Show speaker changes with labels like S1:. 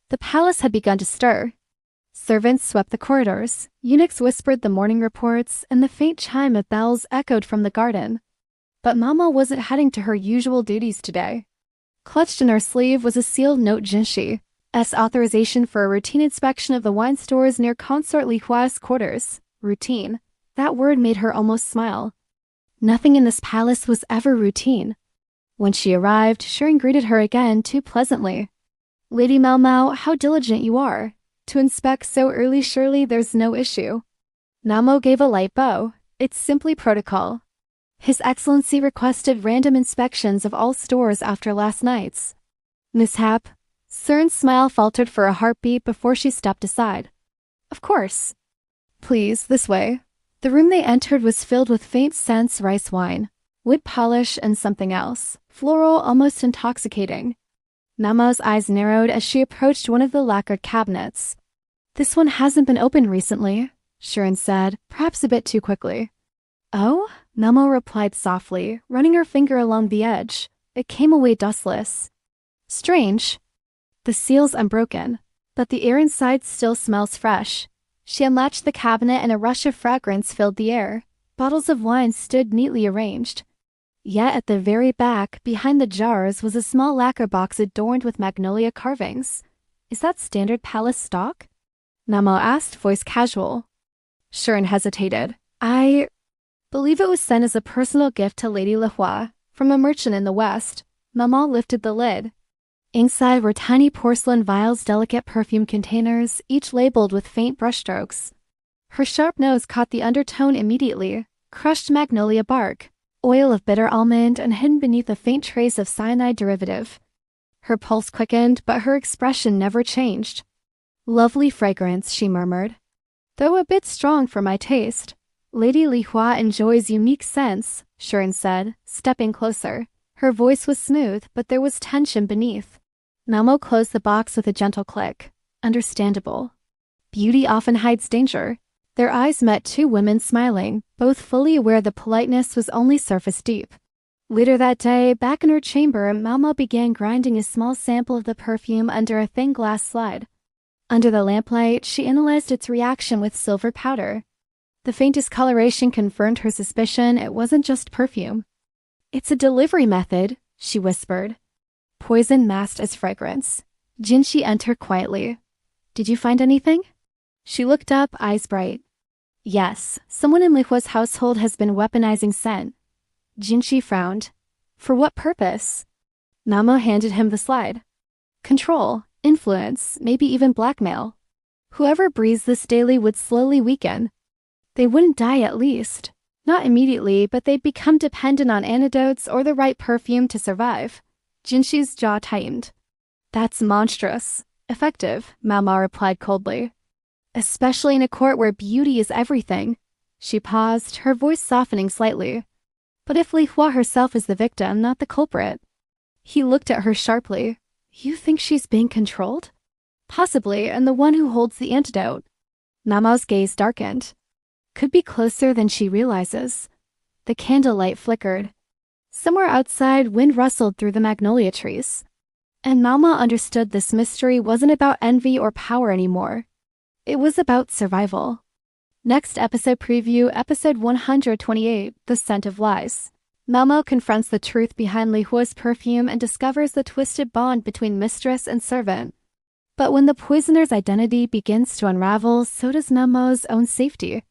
S1: The palace had begun to stir. Servants swept the corridors, eunuchs whispered the morning reports, and the faint chime of bells echoed from the garden. But Mama wasn't heading to her usual duties today. Clutched in her sleeve was a sealed note Jinxi's authorization for a routine inspection of the wine stores near Consort Li Hua's quarters. Routine. That word made her almost smile. Nothing in this palace was ever routine. When she arrived, Shirin greeted her again too pleasantly. "Lady Mao Mao, how diligent you are. To inspect so early, surely there's no issue." Namo gave a light bow. "It's simply protocol. His Excellency requested random inspections of all stores after last night's mishap." Shirin's smile faltered for a heartbeat before she stepped aside. "Of course. Please, this way." The room they entered was filled with faint scents rice wine, wood polish, and something else, floral, almost intoxicating. Nama's eyes narrowed as she approached one of the lacquered cabinets. "This one hasn't been opened recently," Shirin said, perhaps a bit too quickly. "Oh?" Namo replied softly, running her finger along the edge. It came away dustless. "Strange. The seal's unbroken, but the air inside still smells fresh." She unlatched the cabinet and a rush of fragrance filled the air. Bottles of wine stood neatly arranged. Yet at the very back, behind the jars, was a small lacquer box adorned with magnolia carvings. "Is that standard palace stock?" Namo asked, voice casual. Shirin hesitated. "I believe it was sent as a personal gift to Lady Li Hua from a merchant in the West." Mama lifted the lid. Inside were tiny porcelain vials, delicate perfume containers, each labeled with faint brushstrokes. Her sharp nose caught the undertone immediately. Crushed magnolia bark, oil of bitter almond, and hidden beneath a faint trace of cyanide derivative. Her pulse quickened, but her expression never changed. "Lovely fragrance," she murmured. "Though a bit strong for my taste." "Lady Li Hua enjoys unique scents," Shirin said, stepping closer. Her voice was smooth, but there was tension beneath. Namo closed the box with a gentle click. Understandable. Beauty often hides danger. Their eyes met, two women smiling, both fully aware the politeness was only surface deep. Later that day, back in her chamber, Mama began grinding a small sample of the perfume under a thin glass slide. Under the lamplight, she analyzed its reaction with silver powder. The faintest coloration confirmed her suspicion it wasn't just perfume. "It's a delivery method," she whispered. Poison masked as fragrance. Jinxi entered quietly. "Did you find anything?" She looked up, eyes bright. "Yes, someone in Li Hua's household has been weaponizing scent." Jinxi frowned. "For what purpose?" Namo handed him the slide. "Control, influence, maybe even blackmail. Whoever breathes this daily would slowly weaken. They wouldn't die at least. Not immediately, but they'd become dependent on antidotes or the right perfume to survive." Jinxi's jaw tightened. "That's monstrous. Effective," Mama replied coldly. "Especially in a court where beauty is everything." She paused, her voice softening slightly. "But if Li Hua herself is the victim, not the culprit?" He looked at her sharply. "You think she's being controlled?" "Possibly, and the one who holds the antidote." Nama's gaze darkened. "Could be closer than she realizes." The candlelight flickered. Somewhere outside, wind rustled through the magnolia trees. And Mama understood this mystery wasn't about envy or power anymore. It was about survival. Next episode preview, episode 128, The Scent of Lies. Malmo confronts the truth behind Li Hua's perfume and discovers the twisted bond between mistress and servant. But when the poisoner's identity begins to unravel, so does Malmo's own safety.